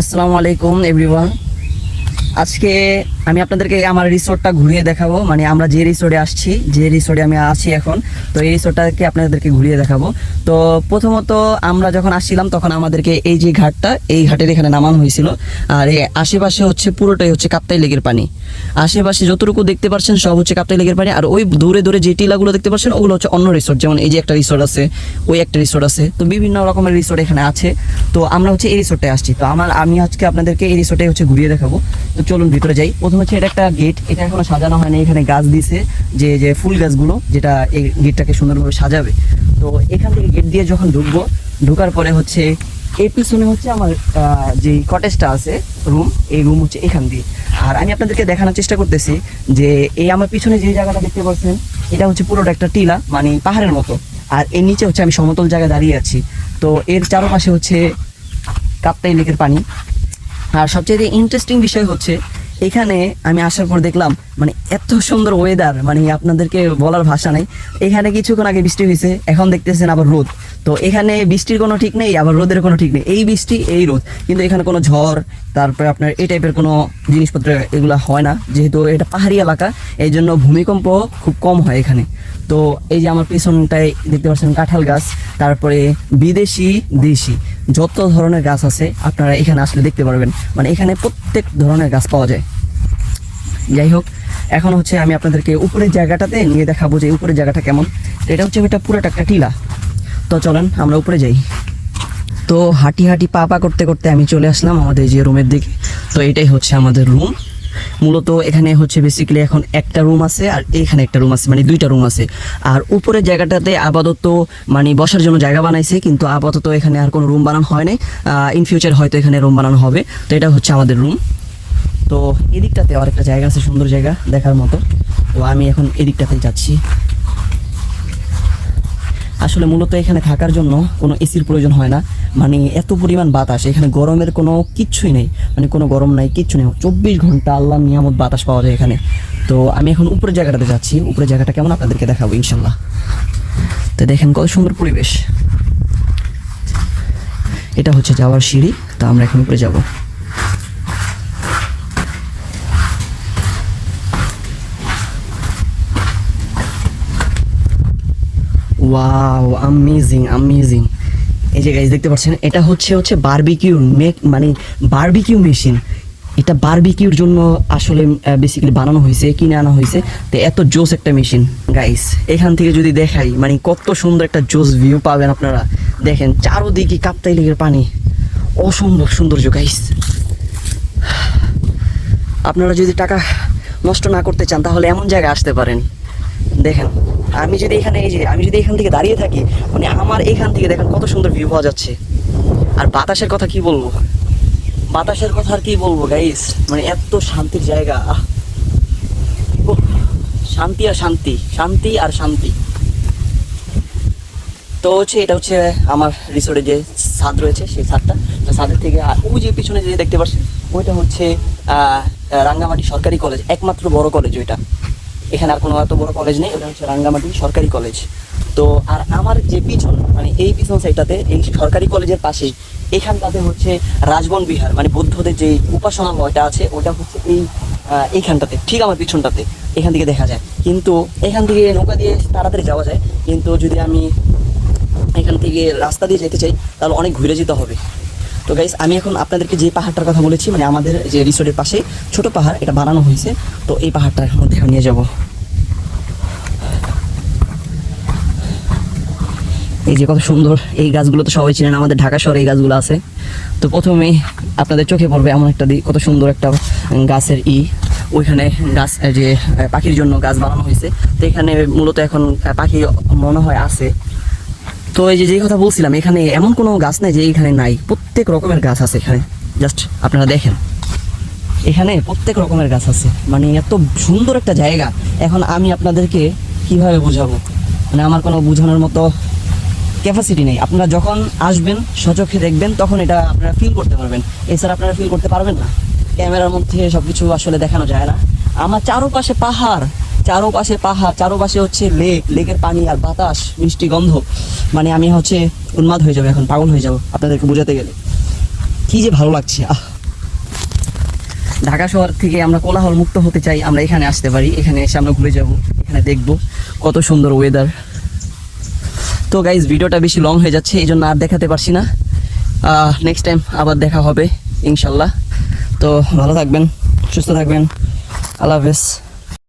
আসসালামু আলাইকুম এভরিওয়ান। আজকে আমি আপনাদেরকে আমার রিসোর্টটা ঘুরিয়ে দেখাবো, মানে আমরা যে রিসোর্টে আসছি, যে রিসোর্টে আমি আছি এখন, তো এই রিসোর্টটাকে আপনাদেরকে ঘুরিয়ে দেখাবো। তো প্রথমত আমরা যখন আসছিলাম তখন আমাদেরকে এই যে ঘাটটা, এই ঘাটের এখানে নামানো হয়েছিল। আর এই আশেপাশে হচ্ছে পুরোটাই হচ্ছে কাপ্তাই লেকের পানি। আশেপাশে যতটুকু দেখতে পাচ্ছেন সব হচ্ছে কাপ্তাই লেকের পানি। আর ওই দূরে দূরে যে টিলাগুলো দেখতে পাচ্ছেন ওগুলো হচ্ছে অন্য রিসোর্ট, যেমন এই যে একটা রিসোর্ট আছে, ওই একটা রিসোর্ট আছে, তো বিভিন্ন রকমের রিসোর্ট এখানে আছে। তো আমরা হচ্ছে এই রিসোর্টে আসছি, তো আমি আজকে আপনাদেরকে এই রিসোর্টে হচ্ছে ঘুরিয়ে দেখাবো। তো চলুন ভিতরে যাই। প্রথম হচ্ছে এটা একটা গেট, এটা এখনো সাজানো হয়নি, এখানে গাছ দিছে, যে যে ফুল গাছগুলো যেটা এই গেটটাকে সুন্দরভাবে সাজাবে। তো এখান থেকে গেট দিয়ে যখন ঢুকবো, ঢোকার পরে হচ্ছে এই পিছনে হচ্ছে আমার যে কটেজটা আছে, রুম, এই রুম হচ্ছে এখান দিয়ে। আর আমি আপনাদেরকে দেখানোর চেষ্টা করতেছি যে এই আমার পিছনে যে জায়গাটা দেখতে পাচ্ছেন, এটা হচ্ছে পুরোটা একটা টিলা, মানে পাহাড়ের মতো। আর এর নিচে হচ্ছে আমি সমতল জায়গায় দাঁড়িয়ে আছি। তো এর চারপাশে হচ্ছে কাপ্তাই লেকের পানি। আর সবচেয়ে ইন্টারেস্টিং বিষয় হচ্ছে এখানে আমি আসার পর দেখলাম মানে এত সুন্দর ওয়েদার, মানে আপনাদেরকে বলার ভাষা নেই। এখানে কিছুক্ষণ আগে বৃষ্টি হয়েছে, এখন দেখতেছেন আবার রোদ। তো এখানে বৃষ্টির কোনো ঠিক নেই, আবার রোদের কোনো ঠিক নেই, এই বৃষ্টি এই রোদ। কিন্তু এখানে কোনো ঝড়, তারপরে আপনার এই টাইপের কোনো জিনিসপত্র এগুলো হয় না, যেহেতু এটা পাহাড়ি এলাকা, এই জন্য ভূমিকম্প খুব কম হয় এখানে। তো এই যে আমার পিছনটায় দেখতে পাচ্ছেন কাঁঠাল গাছ, তারপরে বিদেশি দেশি যত ধরনের গাছ আছে আপনারা এখানে আসলে দেখতে পারবেন, মানে এখানে প্রত্যেক ধরনের গাছ পাওয়া যায়। যাই হোক, এখন হচ্ছে আমি আপনাদেরকে উপরের জায়গাটাতে নিয়ে দেখাবো যে উপরের জায়গাটা কেমন। এটা হচ্ছে এটা পুরোটা একটা টিলা। তো চলেন আমরা উপরে যাই। তো হাঁটি হাঁটি পা পা করতে করতে আমি চলে আসলাম আমাদের যে রুমের দিকে। তো এটাই হচ্ছে আমাদের রুম। মূলত এখানে হচ্ছে বেসিক্যালি এখন একটা রুম আছে, আর এখানে একটা রুম আছে, মানে দুইটা রুম আছে। আর উপরের জায়গাটাতে আপাতত মানে বসার জন্য জায়গা বানাইছে, কিন্তু আপাতত এখানে আর কোনো রুম বানানো হয় নাই। ইন ফিউচার হয়তো এখানে রুম বানানো হবে। তো এটা হচ্ছে আমাদের রুম। তো এদিকটাতে আরেকটা জায়গা আছে, সুন্দর জায়গা দেখার মতো। তো আমি এখন এদিকটাতে যাচ্ছি। আসলে মূলত এখানে থাকার জন্য কোনো এসির প্রয়োজন হয় না, মানে এত পরিমাণ বাতাস এখানে, গরমের কোনো কিচ্ছুই নেই, মানে কোনো গরম নাই, কিচ্ছু নেই, 24 ঘন্টা আল্লাহর নিয়ামত বাতাস পাওয়া যায় এখানে। তো আমি এখন উপরের জায়গাটাতে যাচ্ছি, উপরের জায়গাটা কেমন আপনাদেরকে দেখাবো ইনশাল্লাহ। তো দেখেন কত সুন্দর পরিবেশ। এটা হচ্ছে যাওয়ার সিঁড়ি, তো আমরা এখন উপরে যাব। Wow, amazing amazing. এই যে গাইস দেখতে পাচ্ছেন, এটা হচ্ছে বারবিকিউ মানে বারবিকিউ মেশিন। এটা বারবিকিউর জন্য আসলে বেসিক্যালি বানানো হয়েছে, কিনে আনা হয়েছে। তো এত জোস একটা মেশিন গাইস, এখান থেকে যদি দেখাই মানে কত সুন্দর একটা জোস ভিউ পাবেন আপনারা। দেখেন চারোদিকে কাপ্তাই লেকের পানি, অসম্ভব সৌন্দর্য গাইস। আপনারা যদি টাকা নষ্ট না করতে চান তাহলে এমন জায়গায় আসতে পারেন। দেখেন আমি যদি এখান থেকে দাঁড়িয়ে থাকি, মানে আমার এখান থেকে দেখেন কত সুন্দর ভিউ পাওয়া যাচ্ছে। আর বাতাসের কথা কি বলবো, বাতাসের কথা আর কি বলবো গাইস, মানে এত শান্তির জায়গা। উফ, শান্তি আর শান্তি, শান্তি আর শান্তি। তো হচ্ছে এটা হচ্ছে আমার রিসোর্টে যে ছাদ রয়েছে, সেই ছাদটা। ছাদের থেকে ওই যে পিছনে যে দেখতে পাচ্ছেন, ওইটা হচ্ছে রাঙ্গামাটি সরকারি কলেজ, একমাত্র বড় কলেজ ওইটা। এখানে আর কোনো এত বড় কলেজ নেই, ওটা হচ্ছে রাঙ্গামাটি সরকারি কলেজ। তো আর আমার যে পিছন, মানে এই পিছন সাইডটাতে, এই সরকারি কলেজের পাশে এখানটাতে হচ্ছে রাজবন বিহার, মানে বৌদ্ধদের যে উপাসনালয়টা আছে, ওটা হচ্ছে এইখানটাতে, ঠিক আমার পিছনটাতে। এখান থেকে দেখা যায়, কিন্তু এখান থেকে নৌকা দিয়ে তাড়াতাড়ি যাওয়া যায়, কিন্তু যদি আমি এখান থেকে রাস্তা দিয়ে যেতে চাই তাহলে অনেক ঘুরে যেতে হবে। তো গাইস, আমি এখন আপনাদেরকে যে পাহাড়টার কথা বলেছি, মানে আমাদের যে রিসোর্টের পাশে ছোট পাহাড়, এটা বানানো হয়েছে। তো এই পাহাড়টার মধ্যে নিয়ে যাব। এই যে কত সুন্দর এই গাছগুলো, তো সবাই চিনেন, আমাদের ঢাকা শহরে এই গাছগুলো আছে। তো প্রথমে আপনাদের চোখে পড়বে এমন একটা কত সুন্দর একটা গাছের ওইখানে গাছ, যে পাখির জন্য গাছ বানানো হয়েছে। তো এখানে মূলত এখন পাখি মনে হয় আছে। তো এই যে কথা বলছিলাম, এখানে এমন কোনো গাছ নেই যে এখানে নাই, প্রত্যেক রকমের গাছ আছে এখানে। জাস্ট আপনারা দেখেন, এখানে প্রত্যেক রকমের গাছ আছে, মানে এত সুন্দর একটা জায়গা। এখন আমি আপনাদেরকে কিভাবে বোঝাবো, মানে আমার কোনো বোঝানোর মতো ক্যাপাসিটি নেই। আপনারা যখন আসবেন, সচক্ষে দেখবেন, তখন এটা আপনারা ফিল করতে পারবেন। এছাড়া আপনারা ফিল করতে পারবেন না, ক্যামেরার মধ্যে সব কিছু আসলে দেখানো যায় না। আমার চারোপাশে পাহাড়, চারোপাশে হচ্ছে লেকের পানি আর বাতাস, মিষ্টি গন্ধ, মানে আমি হচ্ছে উন্মাদ হয়ে যাবো, এখন পাগল হয়ে যাবো আপনাদেরকে বোঝাতে গেলে। কি যে ভালো লাগছে। ঢাকা শহর থেকে আমরা কোলাহল মুক্ত হতে চাই, আমরা এখানে আসতে পারি, এখানে এসে আমরা ঘুরে যাব, এখানে দেখব কত সুন্দর ওয়েদার। তো গাইজ ভিডিওটা বেশি লং হয়ে যাচ্ছে, এই জন্য আর দেখাতে পারছি না। নেক্সট টাইম আবার দেখা হবে ইনশাল্লাহ। তো ভালো থাকবেন, সুস্থ থাকবেন, আল্লাহ হাফেজ।